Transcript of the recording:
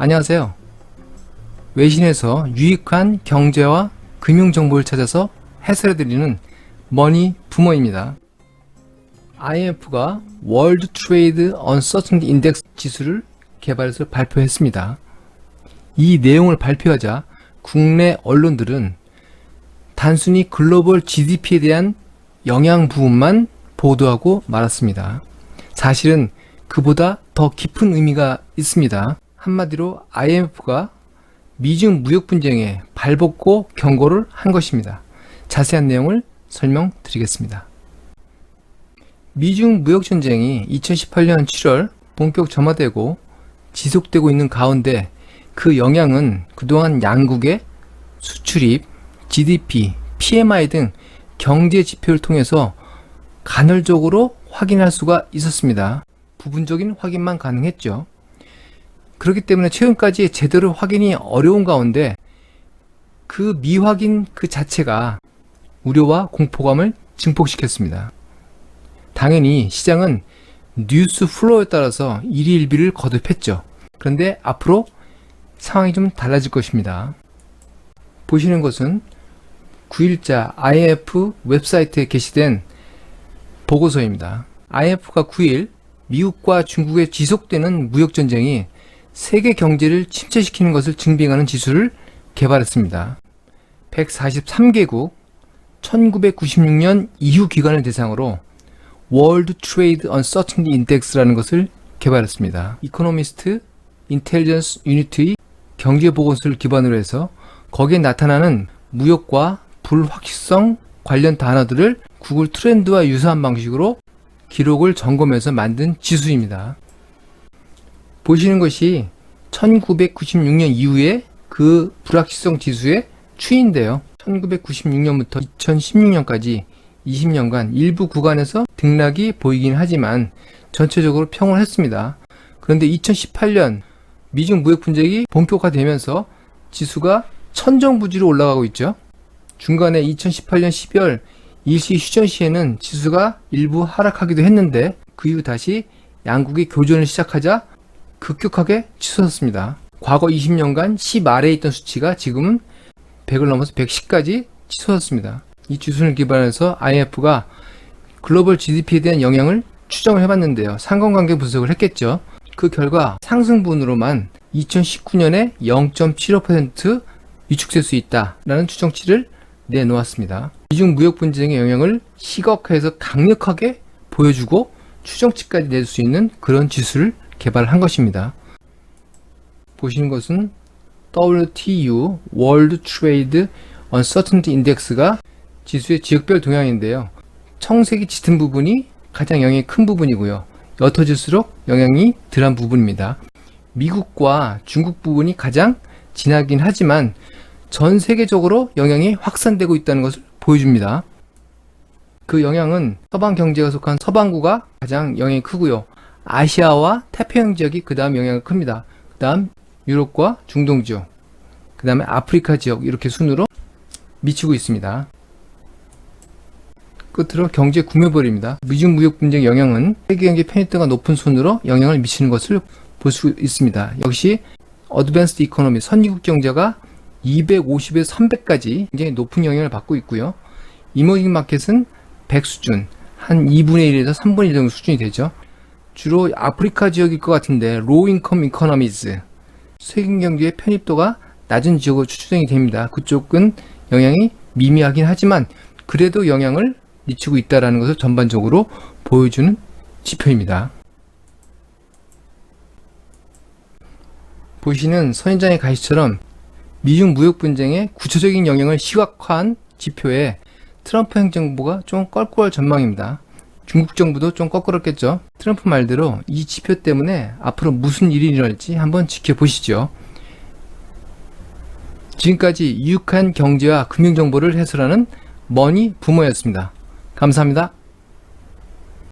안녕하세요. 외신에서 유익한 경제와 금융 정보를 찾아서 해설해드리는 머니 부모입니다. IMF가 월드 트레이드 언서튼티 인덱스 지수를 개발해서 발표했습니다. 이 내용을 발표하자 국내 언론들은 단순히 글로벌 GDP에 대한 영향 부분만 보도하고 말았습니다. 사실은 그보다 더 깊은 의미가 있습니다. 한마디로 IMF가 미중 무역 분쟁에 발벗고 경고를 한 것입니다. 자세한 내용을 설명드리겠습니다. 미중 무역 전쟁이 2018년 7월 본격 점화되고 지속되고 있는 가운데 그 영향은 그동안 양국의 수출입, GDP, PMI 등 경제 지표를 통해서 간헐적으로 확인할 수가 있었습니다. 부분적인 확인만 가능했죠. 그렇기 때문에 최근까지 제대로 확인이 어려운 가운데 그 미확인 그 자체가 우려와 공포감을 증폭시켰습니다. 당연히 시장은 뉴스 플로우에 따라서 일희일비를 거듭했죠. 그런데 앞으로 상황이 좀 달라질 것입니다. 보시는 것은 9일자 IMF 웹사이트에 게시된 보고서입니다. IMF가 9일 미국과 중국의 지속되는 무역전쟁이 세계 경제를 침체시키는 것을 증빙하는 지수를 개발했습니다. 143개국 1996년 이후 기간을 대상으로 월드 트레이드 언서튼티 인덱스라는 것을 개발했습니다. 이코노미스트 인텔리전스 유니트의 경제보고서를 기반으로 해서 거기에 나타나는 무역과 불확실성 관련 단어들을 구글 트렌드와 유사한 방식으로 기록을 점검해서 만든 지수입니다. 보시는 것이 1996년 이후에 그 불확실성 지수의 추이인데요. 1996년부터 2016년까지 20년간 일부 구간에서 등락이 보이긴 하지만 전체적으로 평온했습니다. 그런데 2018년 미중 무역 분쟁이 본격화되면서 지수가 천정부지로 올라가고 있죠. 중간에 2018년 12월 일시 휴전 시에는 지수가 일부 하락하기도 했는데 그 이후 다시 양국이 교전을 시작하자 급격하게 치솟았습니다. 과거 20년간 10 아래에 있던 수치가 지금은 100을 넘어서 110까지 치솟았습니다. 이 지수를 기반해서 IMF가 글로벌 GDP에 대한 영향을 추정을 해봤는데요. 상관관계 분석을 했겠죠. 그 결과 상승분으로만 2019년에 0.75% 위축될 수 있다라는 추정치를 내놓았습니다. 미중 무역 분쟁의 영향을 시각화해서 강력하게 보여주고 추정치까지 낼 수 있는 그런 지수를 개발한 것입니다. 보시는 것은 WTU World Trade Uncertainty Index가 지수의 지역별 동향인데요. 청색이 짙은 부분이 가장 영향이 큰 부분이고요. 옅어질수록 영향이 덜한 부분입니다. 미국과 중국 부분이 가장 진하긴 하지만 전 세계적으로 영향이 확산되고 있다는 것을 보여줍니다. 그 영향은 서방 경제가 속한 서방구가 가장 영향이 크고요. 아시아와 태평양 지역이 그 다음 영향이 큽니다. 그 다음 유럽과 중동 지역, 그 다음에 아프리카 지역 이렇게 순으로 미치고 있습니다. 끝으로 경제 구매벌입니다. 미중 무역 분쟁 영향은 세계 경제 편입도가 높은 순으로 영향을 미치는 것을 볼 수 있습니다. 역시 어드밴스드 이코노미 선진국 경제가 250에서 300까지 굉장히 높은 영향을 받고 있고요. 이머징 마켓은 100 수준, 한 2분의 1에서 3분의 1 정도 수준이 되죠. 주로 아프리카 지역일 것 같은데 로우 인컴 이코노미즈, 세계 경제의 편입도가 낮은 지역으로 추정이 됩니다. 그쪽은 영향이 미미하긴 하지만 그래도 영향을 미치고 있다는 것을 전반적으로 보여주는 지표입니다. 보시는 선인장의 가시처럼 미중 무역 분쟁의 구체적인 영향을 시각화한 지표에 트럼프 행정부가 좀 껄끄러울 전망입니다. 중국 정부도 좀 껄끄럽겠죠. 트럼프 말대로 이 지표 때문에 앞으로 무슨 일이 일어날지 한번 지켜보시죠. 지금까지 유익한 경제와 금융 정보를 해설하는 머니 부모였습니다. 감사합니다.